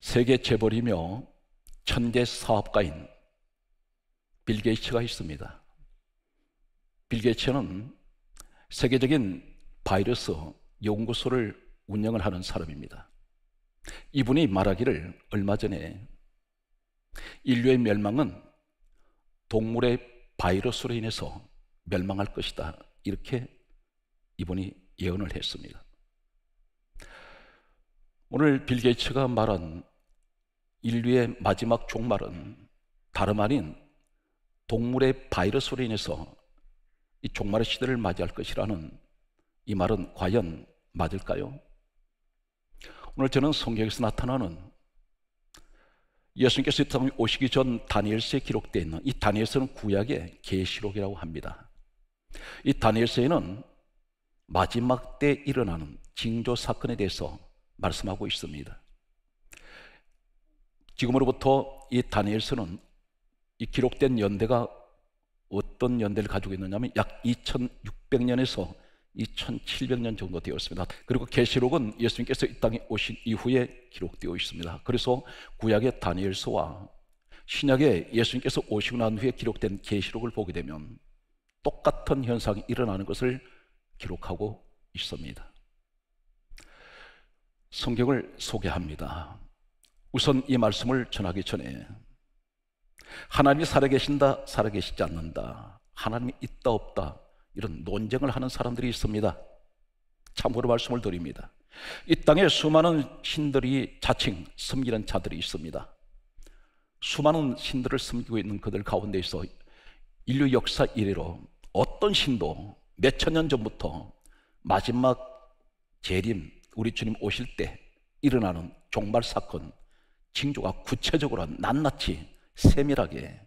세계 재벌이며 천재 사업가인 빌 게이츠가 있습니다. 빌 게이츠는 세계적인 바이러스 연구소를 운영을 하는 사람입니다. 이분이 말하기를 얼마 전에 인류의 멸망은 동물의 바이러스로 인해서 멸망할 것이다, 이렇게 이분이 예언을 했습니다. 오늘 빌 게이츠가 말한 인류의 마지막 종말은 다름 아닌 동물의 바이러스로 인해서 이 종말의 시대를 맞이할 것이라는 이 말은 과연 맞을까요? 오늘 저는 성경에서 나타나는 예수님께서 이 땅에 오시기 전 다니엘서에 기록되어 있는 이 다니엘서는 구약의 계시록이라고 합니다. 이 다니엘서에는 마지막 때 일어나는 징조 사건에 대해서 말씀하고 있습니다. 지금으로부터 이 다니엘서는 이 기록된 연대가 어떤 연대를 가지고 있느냐면 약 2600년에서 2700년 정도 되었습니다. 그리고 계시록은 예수님께서 이 땅에 오신 이후에 기록되어 있습니다. 그래서 구약의 다니엘서와 신약의 예수님께서 오시고 난 후에 기록된 계시록을 보게 되면 똑같은 현상이 일어나는 것을 기록하고 있습니다. 성경을 소개합니다. 우선 이 말씀을 전하기 전에 하나님이 살아계신다, 살아계시지 않는다, 하나님이 있다 없다, 이런 논쟁을 하는 사람들이 있습니다. 참고로 말씀을 드립니다. 이 땅에 수많은 신들이 자칭 섬기는 자들이 있습니다. 수많은 신들을 섬기고 있는 그들 가운데에서 인류 역사 이래로 어떤 신도 몇천 년 전부터 마지막 재림, 우리 주님 오실 때 일어나는 종말 사건, 징조가 구체적으로 낱낱이 세밀하게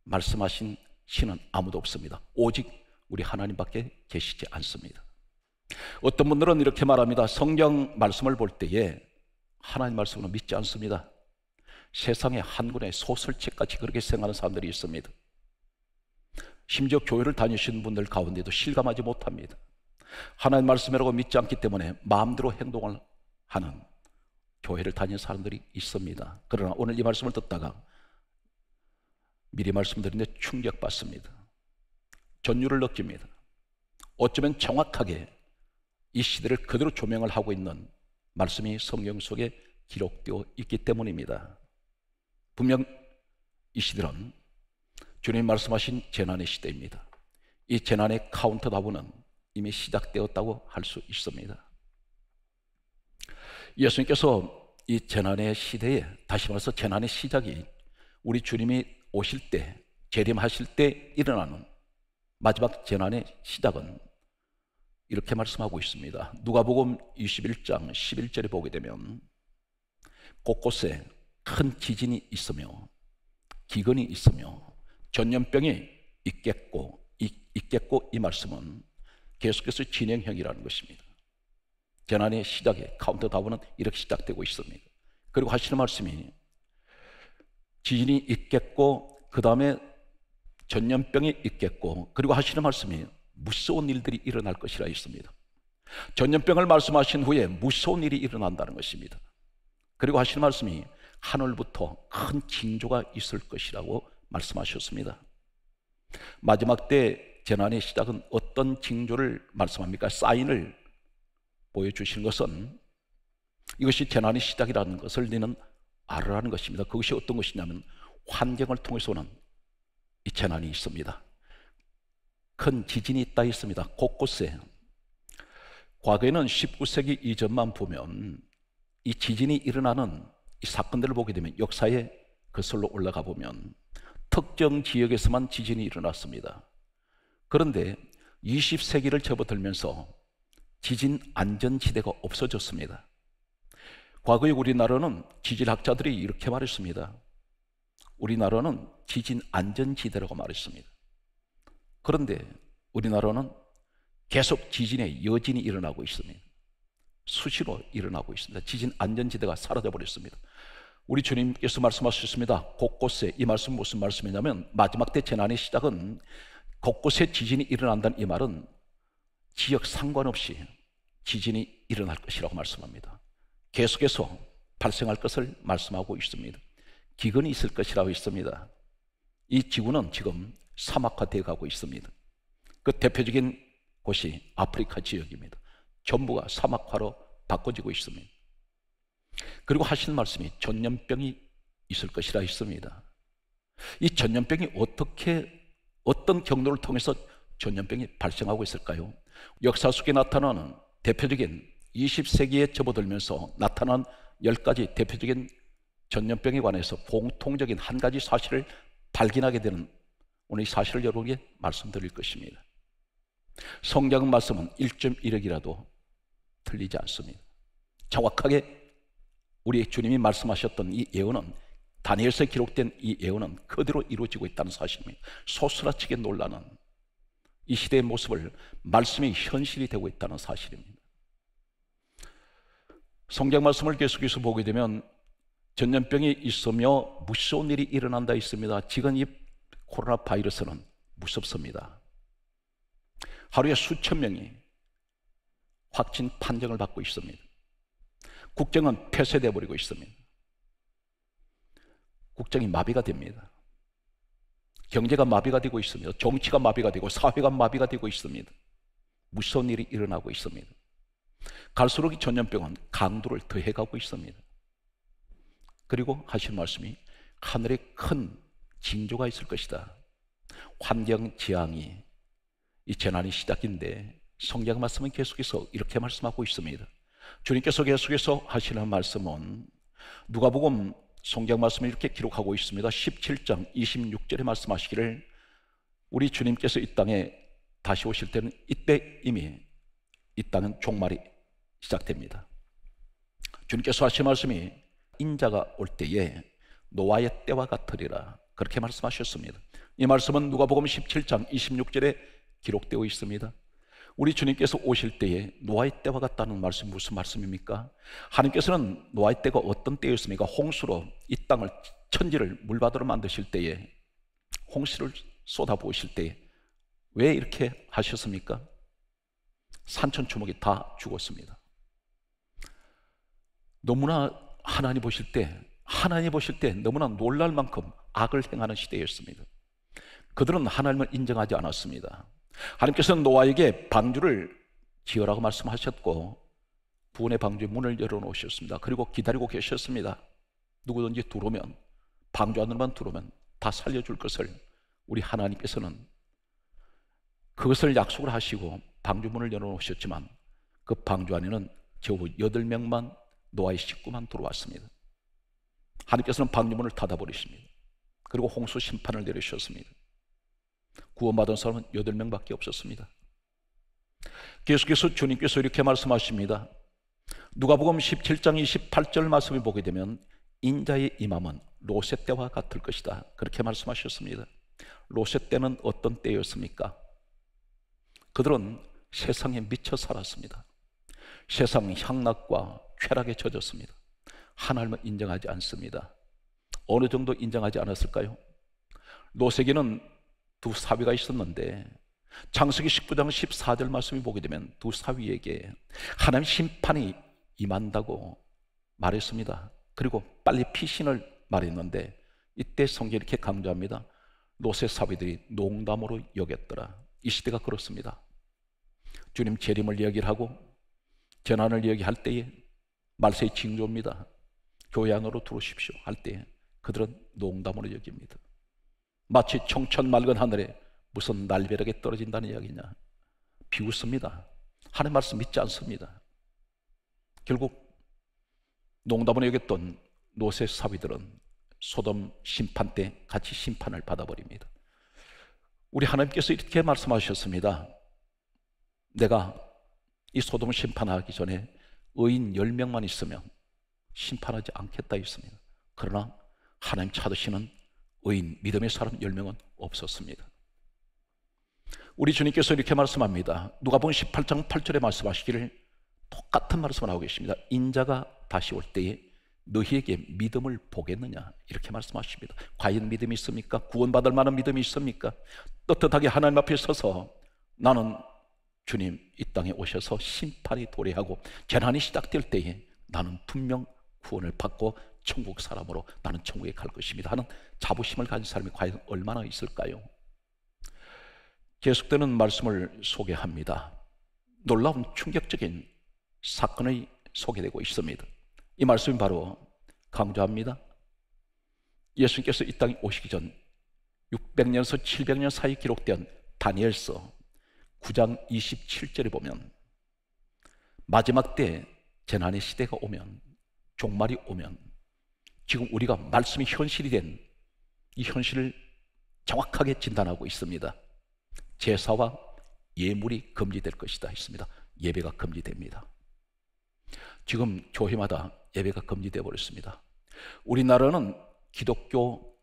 말씀하신 신은 아무도 없습니다. 오직 우리 하나님밖에 계시지 않습니다. 어떤 분들은 이렇게 말합니다. 성경 말씀을 볼 때에 하나님 말씀을 믿지 않습니다. 세상에 한 권의 소설책같이 그렇게 생각하는 사람들이 있습니다. 심지어 교회를 다니시는 분들 가운데도 실감하지 못합니다. 하나님 말씀이라고 믿지 않기 때문에 마음대로 행동을 하는 교회를 다니는 사람들이 있습니다. 그러나 오늘 이 말씀을 듣다가 미리 말씀드리는데 충격받습니다. 전율을 느낍니다. 어쩌면 정확하게 이 시대를 그대로 조명을 하고 있는 말씀이 성경 속에 기록되어 있기 때문입니다. 분명 이 시대는 주님 말씀하신 재난의 시대입니다. 이 재난의 카운트다운은 이미 시작되었다고 할 수 있습니다. 예수님께서 이 재난의 시대에, 다시 말해서 재난의 시작이 우리 주님이 오실 때, 재림하실 때 일어나는 마지막 재난의 시작은 이렇게 말씀하고 있습니다. 누가복음 21장 11절에 보게 되면 곳곳에 큰 지진이 있으며 기근이 있으며 전염병이 있겠고 이 말씀은 계속해서 진행형이라는 것입니다. 재난의 시작에 카운트다운은 이렇게 시작되고 있습니다. 그리고 하시는 말씀이 지진이 있겠고 그 다음에 전염병이 있겠고, 그리고 하시는 말씀이 무서운 일들이 일어날 것이라 있습니다. 전염병을 말씀하신 후에 무서운 일이 일어난다는 것입니다. 그리고 하시는 말씀이 하늘부터 큰 징조가 있을 것이라고 말씀하셨습니다. 마지막 때 재난의 시작은 어떤 징조를 말씀합니까? 사인을 보여주시는 것은 이것이 재난의 시작이라는 것을 너는 알으라는 것입니다. 그것이 어떤 것이냐면 환경을 통해서 오는 이 재난이 있습니다. 큰 지진이 있다 있습니다. 곳곳에. 과거에는 19세기 이전만 보면 이 지진이 일어나는 이 사건들을 보게 되면 역사에 거슬러 올라가 보면 특정 지역에서만 지진이 일어났습니다. 그런데 20세기를 접어들면서 지진 안전지대가 없어졌습니다. 과거의 우리나라는 지질학자들이 이렇게 말했습니다. 우리나라는 지진 안전지대라고 말했습니다. 그런데 우리나라는 계속 지진의 여진이 일어나고 있습니다. 수시로 일어나고 있습니다. 지진 안전지대가 사라져 버렸습니다. 우리 주님께서 말씀하셨습니다. 곳곳에, 이 말씀은 무슨 말씀이냐면 마지막 때 재난의 시작은 곳곳에 지진이 일어난다는 이 말은 지역 상관없이 지진이 일어날 것이라고 말씀합니다. 계속해서 발생할 것을 말씀하고 있습니다. 기근이 있을 것이라고 있습니다. 이 지구는 지금 사막화되어 가고 있습니다. 그 대표적인 곳이 아프리카 지역입니다. 전부가 사막화로 바꿔지고 있습니다. 그리고 하신 말씀이 전염병이 있을 것이라 했습니다. 이 전염병이 어떤 경로를 통해서 전염병이 발생하고 있을까요? 역사 속에 나타나는 대표적인 20세기에 접어들면서 나타난 10가지 대표적인 전염병에 관해서 공통적인 한 가지 사실을 발견하게 되는 오늘 이 사실을 여러분에게 말씀드릴 것입니다. 성경 말씀은 1.1억이라도 틀리지 않습니다. 정확하게 우리 주님이 말씀하셨던 이 예언은, 다니엘서에 기록된 이 예언은 그대로 이루어지고 있다는 사실입니다. 소스라치게 놀라는 이 시대의 모습을 말씀이 현실이 되고 있다는 사실입니다. 성경 말씀을 계속해서 보게 되면 전염병이 있으며 무서운 일이 일어난다 있습니다. 지금 이 코로나 바이러스는 무섭습니다. 하루에 수천 명이 확진 판정을 받고 있습니다. 국정은 폐쇄되어 버리고 있습니다. 국정이 마비가 됩니다. 경제가 마비가 되고 있습니다. 정치가 마비가 되고 사회가 마비가 되고 있습니다. 무서운 일이 일어나고 있습니다. 갈수록 이 전염병은 강도를 더해가고 있습니다. 그리고 하신 말씀이 하늘에 큰 징조가 있을 것이다. 환경 재앙이 이 재난이 시작인데 성경 말씀은 계속해서 이렇게 말씀하고 있습니다. 주님께서 계속해서 하시는 말씀은 누가복음 성경 말씀을 이렇게 기록하고 있습니다. 17장 26절에 말씀하시기를 우리 주님께서 이 땅에 다시 오실 때는 이때 이미 이 땅은 종말이 시작됩니다. 주님께서 하신 말씀이 인자가 올 때에 노아의 때와 같으리라, 그렇게 말씀하셨습니다. 이 말씀은 누가복음 17장 26절에 기록되어 있습니다. 우리 주님께서 오실 때에 노아의 때와 같다는 말씀이 무슨 말씀입니까? 하나님께서는 노아의 때가 어떤 때였습니까? 홍수로 이 땅을, 천지를 물바다로 만드실 때에, 홍수를 쏟아부으실 때에 왜 이렇게 하셨습니까? 산천초목이 다 죽었습니다. 너무나 하나님 보실 때 너무나 놀랄 만큼 악을 행하는 시대였습니다. 그들은 하나님을 인정하지 않았습니다. 하나님께서는 노아에게 방주를 지으라고 말씀하셨고 구원의 방주의 문을 열어놓으셨습니다. 그리고 기다리고 계셨습니다. 누구든지 들어오면, 방주 안으로만 들어오면 다 살려줄 것을 우리 하나님께서는 그것을 약속을 하시고 방주 문을 열어놓으셨지만 그 방주 안에는 겨우 8명만, 노아의 식구만 들어왔습니다. 하나님께서는 방주 문을 닫아버리십니다. 그리고 홍수 심판을 내리셨습니다. 구원받은 사람은 8명밖에 없었습니다. 계속해서 주님께서 이렇게 말씀하십니다. 누가복음 17장 28절 말씀을 보게 되면 인자의 임함은 롯의 때와 같을 것이다, 그렇게 말씀하셨습니다. 롯의 때는 어떤 때였습니까? 그들은 세상에 미쳐 살았습니다. 세상 향락과 쾌락에 젖었습니다. 하나님을 인정하지 않습니다. 어느 정도 인정하지 않았을까요? 롯에게는 두 사위가 있었는데 창세기 19장 14절 말씀을 보게 되면 두 사위에게 하나님 심판이 임한다고 말했습니다. 그리고 빨리 피신을 말했는데 이때 성경이 이렇게 강조합니다. 롯의 사위들이 농담으로 여겼더라. 이 시대가 그렇습니다. 주님 재림을 이야기를 하고 재난을 이야기할 때에 말세의 징조입니다. 교회 안으로 들어오십시오 할 때에 그들은 농담으로 여깁니다. 마치 청천 맑은 하늘에 무슨 날벼락이 떨어진다는 이야기냐, 비웃습니다. 하나님 말씀 믿지 않습니다. 결국 농담으로 여겼던 롯의 사위들은 소돔 심판 때 같이 심판을 받아버립니다. 우리 하나님께서 이렇게 말씀하셨습니다. 내가 이 소돔 심판하기 전에 의인 10명만 있으면 심판하지 않겠다 했습니다. 그러나 하나님 찾으시는 의인, 믿음의 사람 10명은 없었습니다. 우리 주님께서 이렇게 말씀합니다. 누가복음 18장 8절에 말씀하시기를 똑같은 말씀을 하고 계십니다. 인자가 다시 올 때에 너희에게 믿음을 보겠느냐, 이렇게 말씀하십니다. 과연 믿음이 있습니까? 구원받을 만한 믿음이 있습니까? 떳떳하게 하나님 앞에 서서 나는 주님 이 땅에 오셔서 심판이 도래하고 재난이 시작될 때에 나는 분명 구원을 받고 천국 사람으로 나는 천국에 갈 것입니다 하는 자부심을 가진 사람이 과연 얼마나 있을까요? 계속되는 말씀을 소개합니다. 놀라운 충격적인 사건이 소개되고 있습니다. 이 말씀이 바로 강조합니다. 예수님께서 이 땅에 오시기 전 600년에서 700년 사이 기록된 다니엘서 9장 27절에 보면 마지막 때 재난의 시대가 오면, 종말이 오면 지금 우리가 말씀이 현실이 된 이 현실을 정확하게 진단하고 있습니다. 제사와 예물이 금지될 것이다 했습니다. 예배가 금지됩니다. 지금 교회마다 예배가 금지되어 버렸습니다. 우리나라는 기독교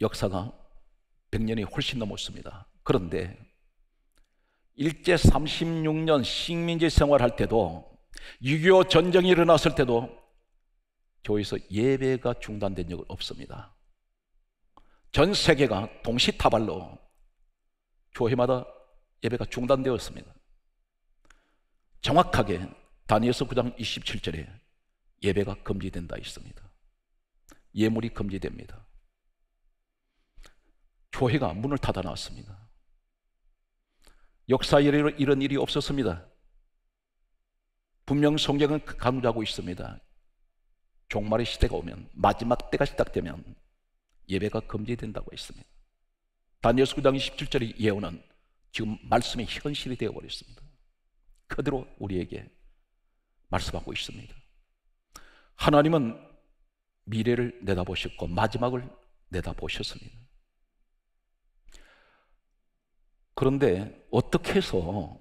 역사가 100년이 훨씬 넘었습니다. 그런데 일제 36년 식민지 생활할 때도 6.25 전쟁이 일어났을 때도 교회에서 예배가 중단된 적은 없습니다. 전 세계가 동시다발로 교회마다 예배가 중단되었습니다. 정확하게 다니엘서 9장 27절에 예배가 금지된다 있습니다. 예물이 금지됩니다. 교회가 문을 닫아 놨습니다. 역사에 이런 일이 없었습니다. 분명 성경은 강조하고 있습니다. 종말의 시대가 오면, 마지막 때가 시작되면 예배가 금지된다고 했습니다. 다니엘서 9장 27절의 예언은 지금 말씀의 현실이 되어버렸습니다. 그대로 우리에게 말씀하고 있습니다. 하나님은 미래를 내다보셨고 마지막을 내다보셨습니다. 그런데 어떻게 해서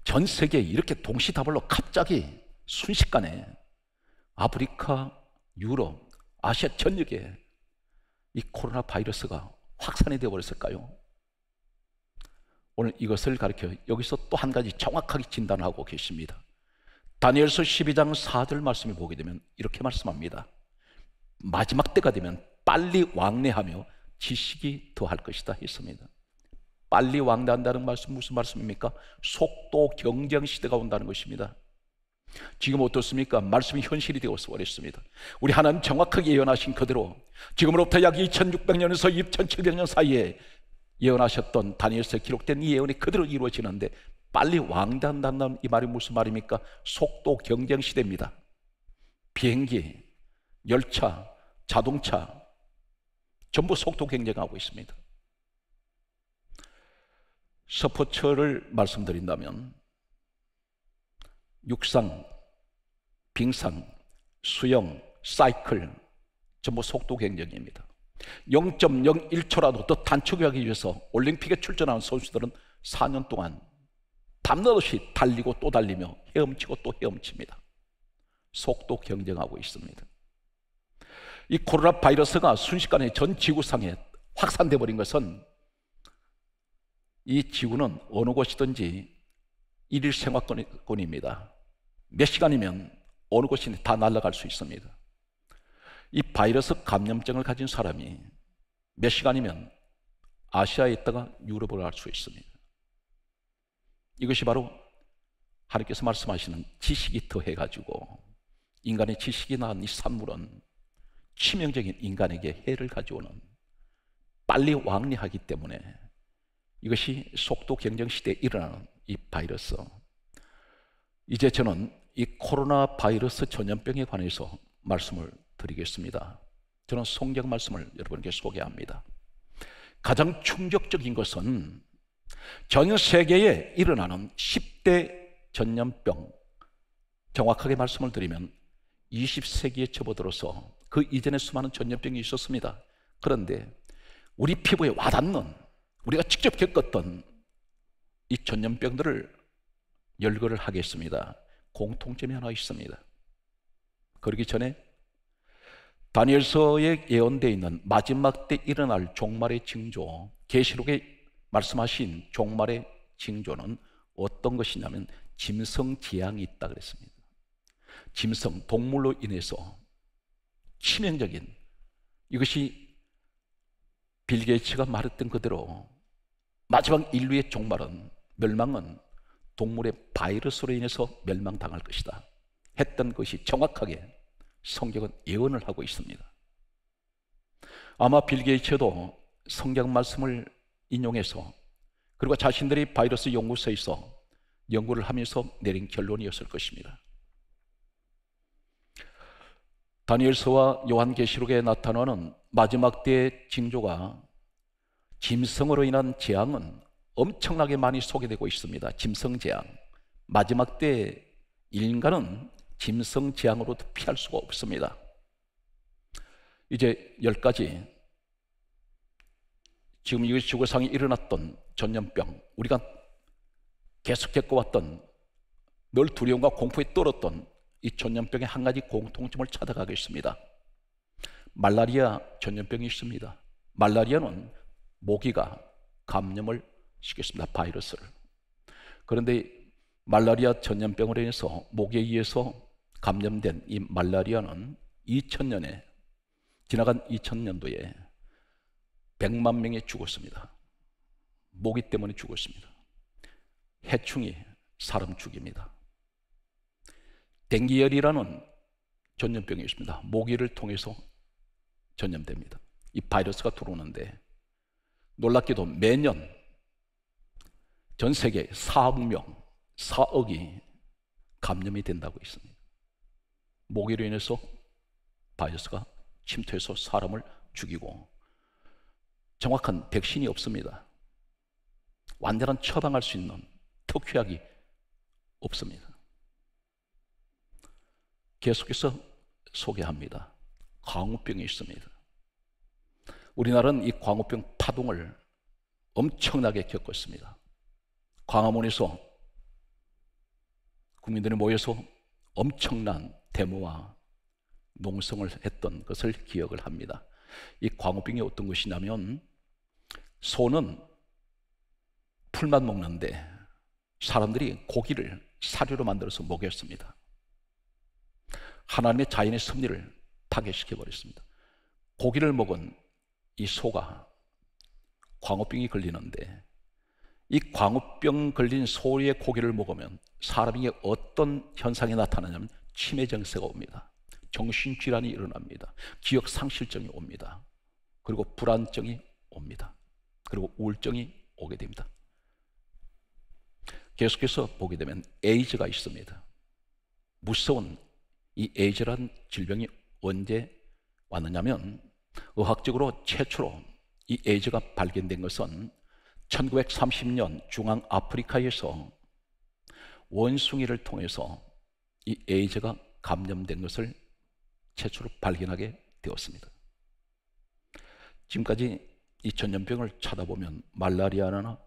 전 세계에 이렇게 동시다발로 갑자기 순식간에 아프리카, 유럽, 아시아 전역에 이 코로나 바이러스가 확산이 되어버렸을까요? 오늘 이것을 가르쳐 여기서 또 한 가지 정확하게 진단하고 계십니다. 다니엘서 12장 4절 말씀을 보게 되면 이렇게 말씀합니다. 마지막 때가 되면 빨리 왕래하며 지식이 더할 것이다 했습니다. 빨리 왕래한다는 말씀 무슨 말씀입니까? 속도 경쟁 시대가 온다는 것입니다. 지금 어떻습니까? 말씀이 현실이 되어서 버렸습니다. 우리 하나님 정확하게 예언하신 그대로 지금으로부터 약 2600년에서 2700년 사이에 예언하셨던 다니엘서에 기록된 이 예언이 그대로 이루어지는데 빨리 왕래한다는 이 말이 무슨 말입니까? 속도 경쟁 시대입니다. 비행기, 열차, 자동차 전부 속도 경쟁하고 있습니다. 스포츠를 말씀드린다면 육상, 빙상, 수영, 사이클 전부 속도 경쟁입니다. 0.01초라도 더 단축하기 위해서 올림픽에 출전하는 선수들은 4년 동안 밤낮없이 달리고 또 달리며 헤엄치고 또 헤엄칩니다. 속도 경쟁하고 있습니다. 이 코로나 바이러스가 순식간에 전 지구상에 확산돼 버린 것은 이 지구는 어느 곳이든지 일일 생활권입니다. 몇 시간이면 어느 곳이든 다 날아갈 수 있습니다. 이 바이러스 감염증을 가진 사람이 몇 시간이면 아시아에 있다가 유럽으로 갈 수 있습니다. 이것이 바로 하나님께서 말씀하시는 지식이 더해가지고 인간의 지식이 낳은 이 산물은 치명적인 인간에게 해를 가져오는 빨리 왕래하기 때문에 이것이 속도 경쟁 시대에 일어나는 이 바이러스. 이제 저는 이 코로나 바이러스 전염병에 관해서 말씀을 드리겠습니다. 저는 성경 말씀을 여러분께 소개합니다. 가장 충격적인 것은 전 세계에 일어나는 10대 전염병, 정확하게 말씀을 드리면 20세기에 접어들어서 그 이전에 수많은 전염병이 있었습니다. 그런데 우리 피부에 와닿는, 우리가 직접 겪었던 이 전염병들을 열거를 하겠습니다. 공통점이 하나 있습니다. 그러기 전에 다니엘서에 예언되어 있는 마지막 때 일어날 종말의 징조, 계시록에 말씀하신 종말의 징조는 어떤 것이냐면 짐승지향이 있다 그랬습니다. 짐승, 동물로 인해서 치명적인, 이것이 빌 게이츠가 말했던 그대로 마지막 인류의 종말은, 멸망은 동물의 바이러스로 인해서 멸망당할 것이다. 했던 것이 정확하게 성경은 예언을 하고 있습니다. 아마 빌 게이츠도 성경 말씀을 인용해서 그리고 자신들이 바이러스 연구소에서 연구를 하면서 내린 결론이었을 것입니다. 다니엘서와 요한계시록에 나타나는 마지막 때의 징조가 짐승으로 인한 재앙은 엄청나게 많이 소개되고 있습니다. 짐승 재앙. 마지막 때 인간은 짐승 재앙으로도 피할 수가 없습니다. 이제 10가지, 지금 이 지구상에 일어났던 전염병, 우리가 계속 겪어왔던 늘 두려움과 공포에 떨었던 이 전염병의 한 가지 공통점을 찾아가겠습니다. 말라리아 전염병이 있습니다. 말라리아는 모기가 감염을 시켰습니다. 바이러스를. 그런데 말라리아 전염병으로 인해서 모기에 의해서 감염된 이 말라리아는 2000년에 지나간 2000년도에 100만 명이 죽었습니다. 모기 때문에 죽었습니다. 해충이 사람 죽입니다. 댕기열이라는 전염병이 있습니다. 모기를 통해서 전염됩니다. 이 바이러스가 들어오는데 놀랍게도 매년 전 세계 4억 명, 4억이 감염이 된다고 있습니다. 모기로 인해서 바이러스가 침투해서 사람을 죽이고 정확한 백신이 없습니다. 완전한 처방할 수 있는 특효약이 없습니다. 계속해서 소개합니다. 광우병이 있습니다. 우리나라는 이 광우병 파동을 엄청나게 겪었습니다. 광화문에서 국민들이 모여서 엄청난 데모와 농성을 했던 것을 기억을 합니다. 이 광우병이 어떤 것이냐면 소는 풀만 먹는데 사람들이 고기를 사료로 만들어서 먹였습니다. 하나님의 자연의 섭리를 파괴시켜버렸습니다. 고기를 먹은 이 소가 광우병이 걸리는데 이 광우병 걸린 소의 고기를 먹으면 사람에게 어떤 현상이 나타나냐면 치매 증세가 옵니다. 정신질환이 일어납니다. 기억상실증이 옵니다. 그리고 불안증이 옵니다. 그리고 우울증이 오게 됩니다. 계속해서 보게 되면 에이즈가 있습니다. 무서운 이 에이즈라는 질병이 언제 왔느냐면 의학적으로 최초로 이 에이즈가 발견된 것은 1930년 중앙아프리카에서 원숭이를 통해서 이 에이즈가 감염된 것을 최초로 발견하게 되었습니다. 지금까지 이 전염병을 찾아보면 말라리아나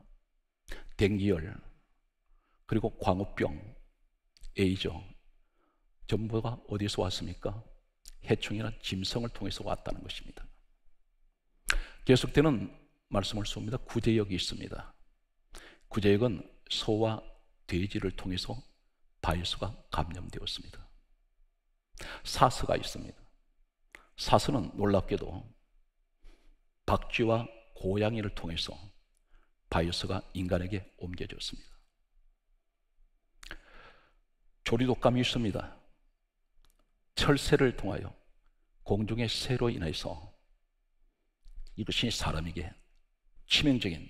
댕기열 그리고 광우병, 에이즈 전부가 어디서 왔습니까? 해충이나 짐승을 통해서 왔다는 것입니다. 계속되는 말씀을 씁니다. 구제역이 있습니다. 구제역은 소와 돼지를 통해서 바이러스가 감염되었습니다. 사스가 있습니다. 사스는 놀랍게도 박쥐와 고양이를 통해서 바이러스가 인간에게 옮겨졌습니다. 조류독감이 있습니다. 철새를 통하여 공중의 새로 인해서 이것이 사람에게 치명적인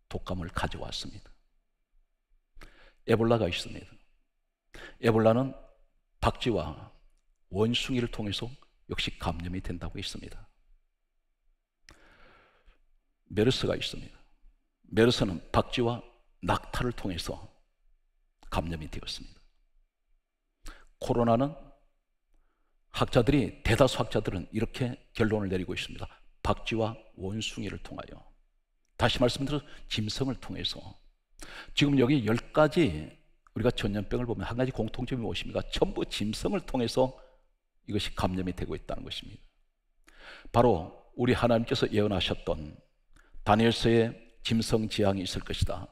독감을 가져왔습니다. 에볼라가 있습니다. 에볼라는 박쥐와 원숭이를 통해서 역시 감염이 된다고 있습니다. 메르스가 있습니다. 메르스는 박쥐와 낙타를 통해서 감염이 되었습니다. 코로나는 대다수 학자들은 이렇게 결론을 내리고 있습니다. 박쥐와 원숭이를 통하여, 다시 말씀드려서 짐승을 통해서. 지금 여기 10가지 우리가 전염병을 보면 한 가지 공통점이 무엇입니까? 전부 짐승을 통해서 이것이 감염이 되고 있다는 것입니다. 바로 우리 하나님께서 예언하셨던 다니엘서에 짐승 재앙이 있을 것이다.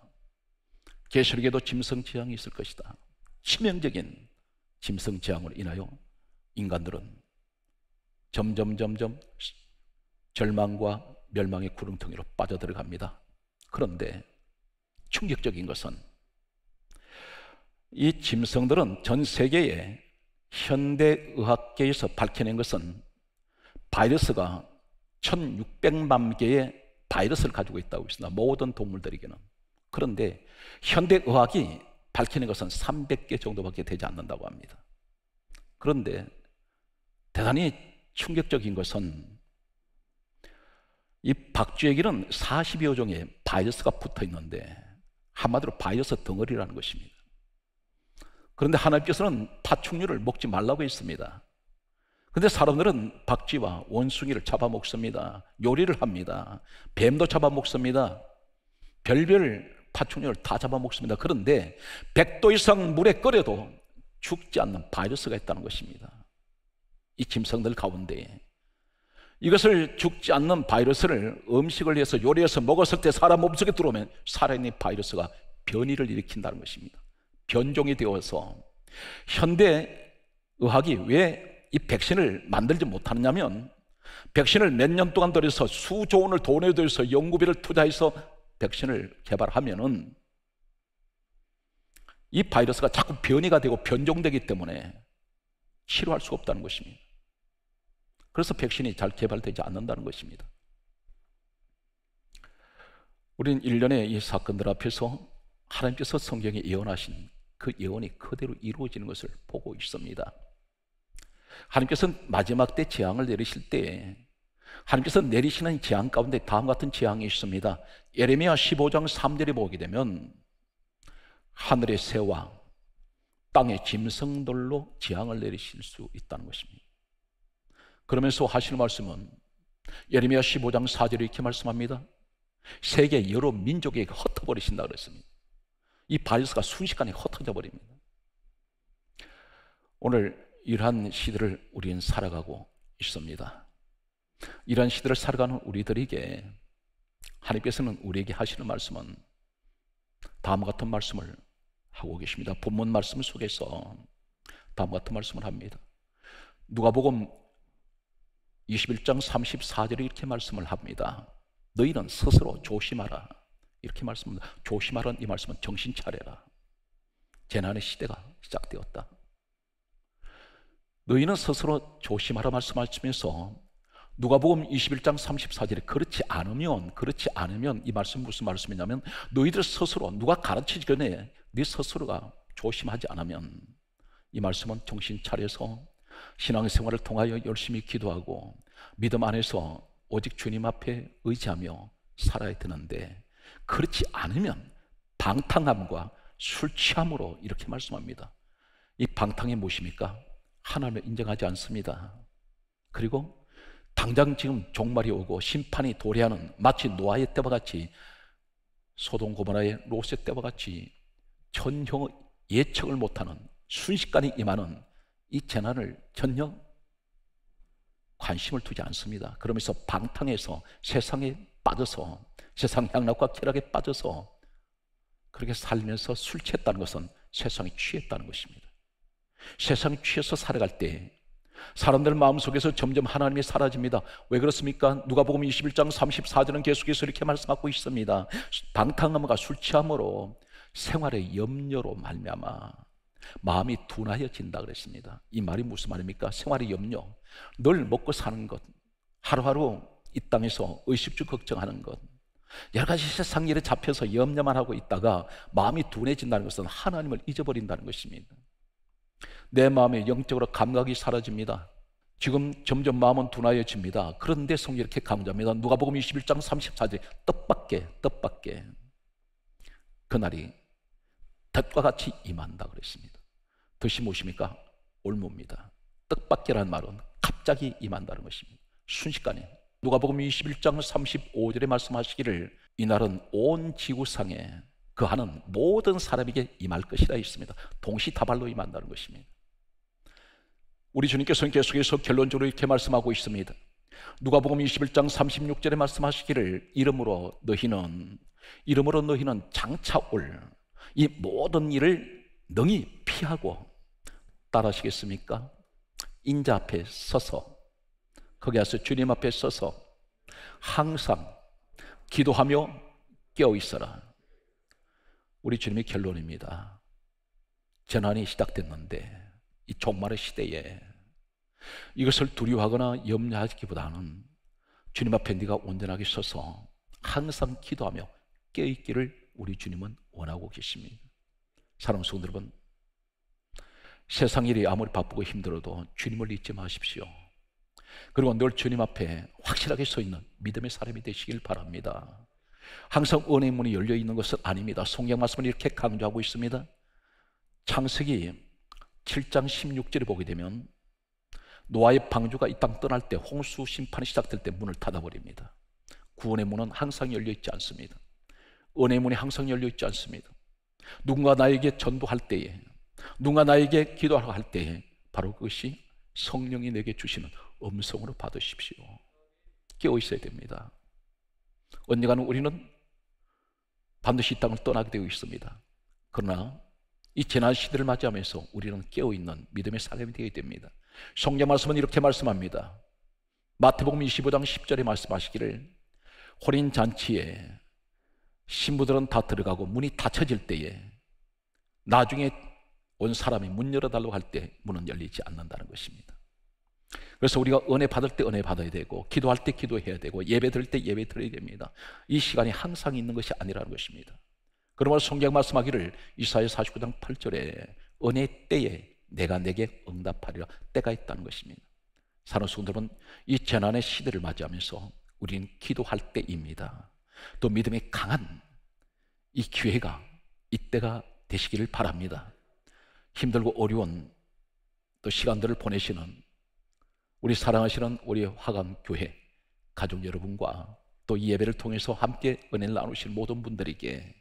계시록에도 짐승 재앙이 있을 것이다. 치명적인 짐승 재앙으로 인하여 인간들은 점점 절망과 멸망의 구렁텅이로 빠져들어갑니다. 그런데 충격적인 것은 이 짐승들은 전 세계에 현대의학계에서 밝혀낸 것은 바이러스가 1600만 개의 바이러스를 가지고 있다고 있습니다. 모든 동물들에게는. 그런데 현대의학이 밝혀낸 것은 300개 정도밖에 되지 않는다고 합니다. 그런데 대단히 충격적인 것은 이 박쥐에게는 40여 종의 바이러스가 붙어 있는데 한마디로 바이러스 덩어리라는 것입니다. 그런데 하나님께서는 파충류를 먹지 말라고 했습니다. 그런데 사람들은 박쥐와 원숭이를 잡아먹습니다. 요리를 합니다. 뱀도 잡아먹습니다. 별별 파충류를 다 잡아먹습니다. 그런데 100도 이상 물에 끓여도 죽지 않는 바이러스가 있다는 것입니다. 이 짐승들 가운데 이것을 죽지 않는 바이러스를 음식을 해서 요리해서 먹었을 때 사람 몸속에 들어오면 살아있는 바이러스가 변이를 일으킨다는 것입니다. 변종이 되어서 현대의학이 왜 이 백신을 만들지 못하느냐면 백신을 몇 년 동안 들여서 수조 원을 돈에 들여서 연구비를 투자해서 백신을 개발하면은 이 바이러스가 자꾸 변이가 되고 변종되기 때문에 치료할 수가 없다는 것입니다. 그래서 백신이 잘 개발되지 않는다는 것입니다. 우리는 일련의 이 사건들 앞에서 하나님께서 성경에 예언하신 그 예언이 그대로 이루어지는 것을 보고 있습니다. 하나님께서는 마지막 때 재앙을 내리실 때 하나님께서 내리시는 재앙 가운데 다음과 같은 재앙이 있습니다. 예레미야 15장 3절에 보게 되면 하늘의 새와 땅의 짐승들로 재앙을 내리실 수 있다는 것입니다. 그러면서 하시는 말씀은 예레미야 15장 4절에 이렇게 말씀합니다. 세계 여러 민족에게 흩어버리신다 그랬습니다. 이 바이러스가 순식간에 흩어져 버립니다. 오늘 이러한 시대를 우리는 살아가고 있습니다. 이러한 시대를 살아가는 우리들에게 하나님께서는 우리에게 하시는 말씀은 다음과 같은 말씀을 하고 계십니다. 본문 말씀 속에서 다음과 같은 말씀을 합니다. 누가복음 21장 34절에 이렇게 말씀을 합니다. 너희는 스스로 조심하라. 이렇게 말씀합니다. 조심하라는 이 말씀은 정신 차려라. 재난의 시대가 시작되었다. 너희는 스스로 조심하라 말씀하시면서 누가복음 21장 34절에 그렇지 않으면 이 말씀 무슨 말씀이냐면 너희들 스스로 누가 가르치기 전에 네 스스로가 조심하지 않으면 이 말씀은 정신 차려서 신앙생활을 통하여 열심히 기도하고 믿음 안에서 오직 주님 앞에 의지하며 살아야 되는데 그렇지 않으면 방탕함과 술 취함으로 이렇게 말씀합니다. 이 방탕이 무엇입니까? 하나님을 인정하지 않습니다. 그리고 당장 지금 종말이 오고 심판이 도래하는 마치 노아의 때와 같이 소돔 고모라의 롯의 때와 같이 전혀 예측을 못하는 순식간에 임하는 이 재난을 전혀 관심을 두지 않습니다. 그러면서 방탕해서 세상에 빠져서 세상 향락과 쾌락에 빠져서 그렇게 살면서 술 취했다는 것은 세상에 취했다는 것입니다. 세상에 취해서 살아갈 때 사람들 마음속에서 점점 하나님이 사라집니다. 왜 그렇습니까? 누가복음 21장 34절은 계속해서 이렇게 말씀하고 있습니다. 방탕함과 술 취함으로 생활의 염려로 말미암아 마음이 둔하여진다 그랬습니다. 이 말이 무슨 말입니까? 생활의 염려, 늘 먹고 사는 것, 하루하루 이 땅에서 의식주 걱정하는 것, 여러 가지 세상 일에 잡혀서 염려만 하고 있다가 마음이 둔해진다는 것은 하나님을 잊어버린다는 것입니다. 내 마음에 영적으로 감각이 사라집니다. 지금 점점 마음은 둔하여집니다. 그런데 성경이 이렇게 강조합니다. 누가복음 21장 34절 뜻밖의 그날이 덫과 같이 임한다 그랬습니다. 덫이 무엇입니까? 올무입니다. 뜻밖이라는 말은 갑자기 임한다는 것입니다. 순식간에. 누가복음 21장 35절에 말씀하시기를 이날은 온 지구상에 거하는 모든 사람에게 임할 것이라 있습니다. 동시다발로 임한다는 것입니다. 우리 주님께서는 계속해서 결론적으로 이렇게 말씀하고 있습니다. 누가복음 21장 36절에 말씀하시기를 이러므로 너희는 장차 올 이 모든 일을 능히 피하고 따라하시겠습니까? 인자 앞에 서서 거기 가서 주님 앞에 서서 항상 기도하며 깨어 있어라. 우리 주님의 결론입니다. 재난이 시작됐는데 이 종말의 시대에 이것을 두려워하거나 염려하기보다는 주님 앞에 네가 온전하게 서서 항상 기도하며 깨어있기를 우리 주님은 원하고 계십니다. 사랑하는 성도 여러분, 세상 일이 아무리 바쁘고 힘들어도 주님을 잊지 마십시오. 그리고 늘 주님 앞에 확실하게 서 있는 믿음의 사람이 되시길 바랍니다. 항상 은혜의 문이 열려 있는 것은 아닙니다. 성경 말씀은 이렇게 강조하고 있습니다. 창세기 7장 16절에 보게 되면 노아의 방주가 이 땅 떠날 때, 홍수 심판이 시작될 때 문을 닫아버립니다. 구원의 문은 항상 열려 있지 않습니다. 은혜의 문이 항상 열려 있지 않습니다. 누군가 나에게 전도할 때에, 누군가 나에게 기도하러 할 때에 바로 그것이 성령이 내게 주시는 음성으로 받으십시오. 깨어 있어야 됩니다. 언젠가는 우리는 반드시 이 땅을 떠나게 되어 있습니다. 그러나 이 재난 시대를 맞이하면서 우리는 깨어있는 믿음의 사람이 되어야 됩니다. 성경 말씀은 이렇게 말씀합니다. 마태복음 25장 10절에 말씀하시기를 혼인잔치에 신부들은 다 들어가고 문이 닫혀질 때에 나중에 온 사람이 문 열어달라고 할 때 문은 열리지 않는다는 것입니다. 그래서 우리가 은혜 받을 때 은혜 받아야 되고, 기도할 때 기도해야 되고, 예배 드릴 때 예배 드려야 됩니다. 이 시간이 항상 있는 것이 아니라는 것입니다. 그러므로 성경 말씀하기를 이사야 49장 8절에 은혜 때에 내가 내게 응답하리라, 때가 있다는 것입니다. 사랑하는 성도 여러분, 이 재난의 시대를 맞이하면서 우리는 기도할 때입니다. 또 믿음이 강한 이 기회가, 이때가 되시기를 바랍니다. 힘들고 어려운 또 시간들을 보내시는 우리 사랑하시는 우리 화감교회 가족 여러분과 또 이 예배를 통해서 함께 은혜를 나누신 모든 분들에게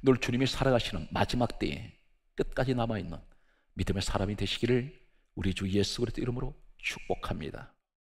늘 주님이 살아가시는 마지막 때에 끝까지 남아있는 믿음의 사람이 되시기를 우리 주 예수 그리스도 이름으로 축복합니다.